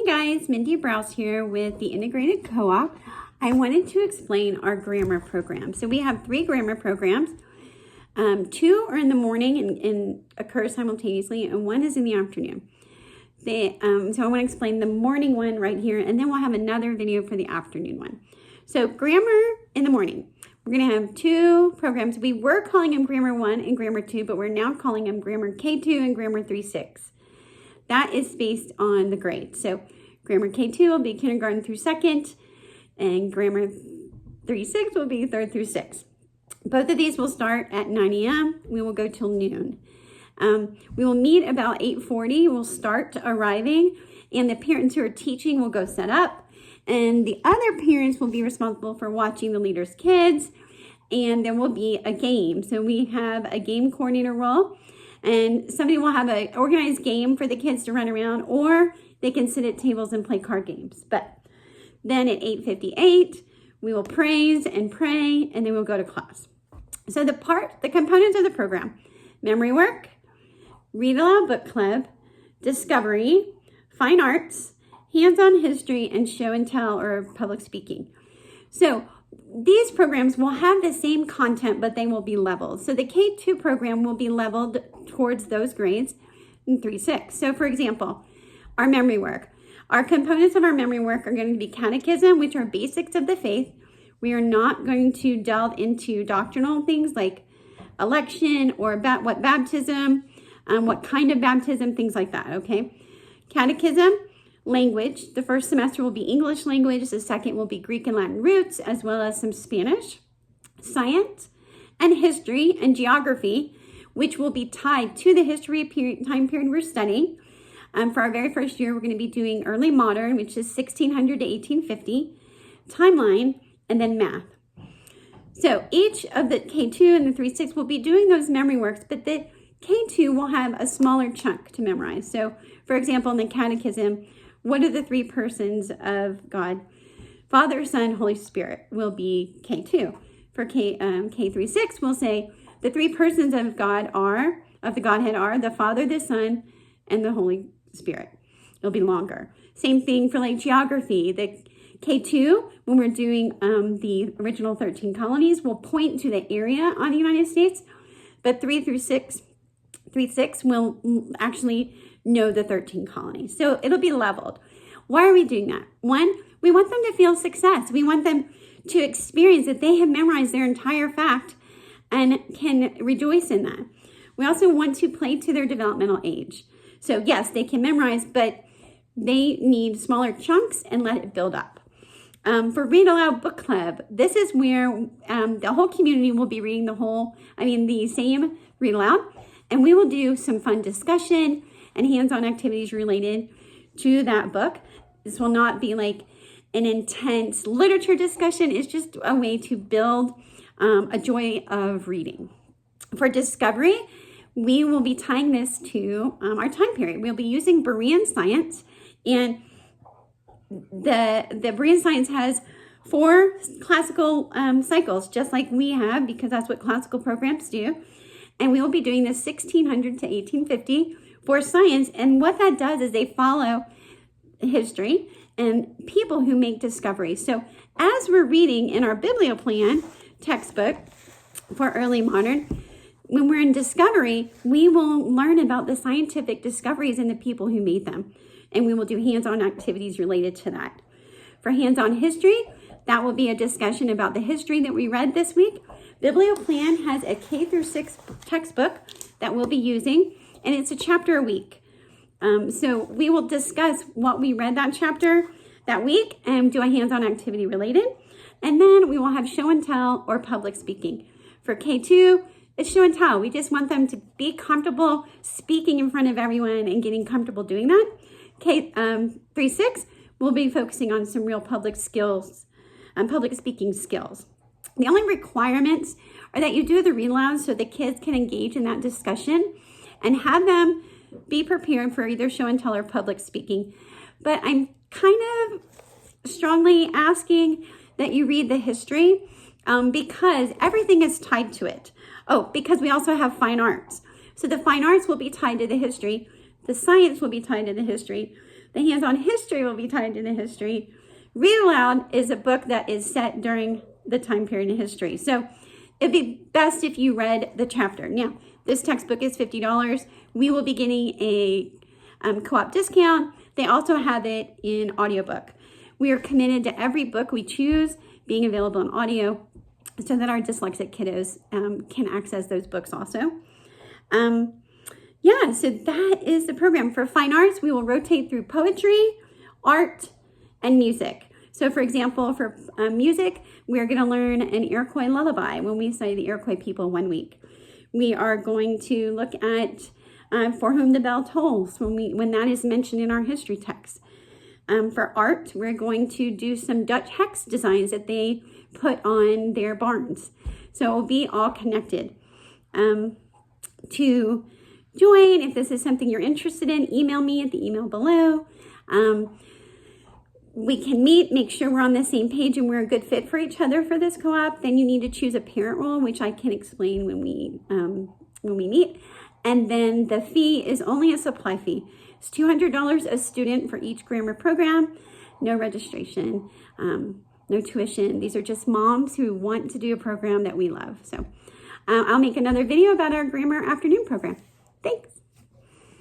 Hey guys, Mindy Brouse here with the Integrated Co-op. I wanted to explain our grammar program. So we have 3 grammar programs. 2 are in the morning and occur simultaneously, and 1 is in the afternoon. So I want to explain the morning one right here, and then we'll have another video for the afternoon one. So grammar in the morning. We're going to have 2 programs. We were calling them Grammar 1 and Grammar 2, but we're now calling them Grammar K2 and Grammar 3-6. That is based on the grade. So Grammar K2 will be kindergarten through 2nd, and Grammar 3-6 will be 3rd through 6th. Both of these will start at 9 a.m. We will go till noon. We will meet about 8:40. We'll start arriving, and the parents who are teaching will go set up, and the other parents will be responsible for watching the leader's kids, and there will be a game. So we have a game coordinator role, and somebody will have an organized game for the kids to run around, or they can sit at tables and play card games. But then at 8:58, we will praise and pray, and then we'll go to class. So the components of the program: memory work, read aloud book club, discovery, fine arts, hands-on history, and show and tell or public speaking. So these programs will have the same content, but they will be leveled. So the K2 program will be leveled towards those grades in 3-6. So for example, our memory work. Our components of our memory work are going to be catechism, which are basics of the faith. We are not going to delve into doctrinal things like election or what baptism, what kind of baptism, things like that, okay? Catechism, language. The first semester will be English language. The second will be Greek and Latin roots, as well as some Spanish. Science and history and geography, which will be tied to the history time period we're studying. For our very first year, we're going to be doing early modern, which is 1600 to 1850, timeline, and then math. So each of the K2 and the 3-6 will be doing those memory works, but the K2 will have a smaller chunk to memorize. So for example, in the catechism, what are the 3 persons of God? Father, Son, Holy Spirit will be K2. For K3-6, we'll say the 3 persons of God of the Godhead are the Father, the Son, and the Holy Spirit. It'll be longer. Same thing for like geography. The K2, when we're doing the original 13 colonies, will point to the area on the United States, but 3-6 will actually know the 13 colonies. So it'll be leveled. Why are we doing that? 1, we want them to feel success. We want them to experience that they have memorized their entire fact and can rejoice in that. We also want to play to their developmental age. So yes, they can memorize, but they need smaller chunks and let it build up. For Read Aloud Book Club, this is where the whole community will be reading the same read aloud, and we will do some fun discussion and hands-on activities related to that book. This will not be like an intense literature discussion. It's just a way to build a joy of reading. For discovery, we will be tying this to our time period. We'll be using Berean science, and the Berean science has 4 classical cycles, just like we have, because that's what classical programs do. And we will be doing this 1600 to 1850 for science. And what that does is they follow history and people who make discoveries. So as we're reading in our Biblioplan textbook for early modern, when we're in discovery, we will learn about the scientific discoveries and the people who made them. And we will do hands-on activities related to that. For hands-on history, that will be a discussion about the history that we read this week. Biblioplan has a K-6 textbook that we'll be using, and it's a chapter a week. So we will discuss what we read that chapter that week and do a hands-on activity related. And then we will have show and tell or public speaking. For K2, it's show and tell. We just want them to be comfortable speaking in front of everyone and getting comfortable doing that. K3-6 will be focusing on some real public skills, public speaking skills. The only requirements are that you do the read aloud so the kids can engage in that discussion and have them be prepared for either show and tell or public speaking. But I'm kind of strongly asking that you read the history because everything is tied to it. Oh, because we also have fine arts. So the fine arts will be tied to the history. The science will be tied to the history. The hands-on history will be tied to the history. Read Aloud is a book that is set during the time period in history. So it'd be best if you read the chapter. Now, this textbook is $50. We will be getting a co-op discount. They also have it in audiobook. We are committed to every book we choose being available in audio so that our dyslexic kiddos can access those books also. Yeah, so that is the program. For fine arts, we will rotate through poetry, art, and music. So for example, for music, we're going to learn an Iroquois lullaby when we study the Iroquois people 1 week. We are going to look at For Whom the Bell Tolls when that is mentioned in our history text. For art, we're going to do some Dutch hex designs that they put on their barns. So it will be all connected. To join, if this is something you're interested in, email me at the email below. We can meet, make sure we're on the same page and we're a good fit for each other for this co-op. Then you need to choose a parent role, which I can explain when we meet. And then the fee is only a supply fee. It's $200 a student for each grammar program. No registration, no tuition. These are just moms who want to do a program that we love. So I'll make another video about our grammar afternoon program. Thanks.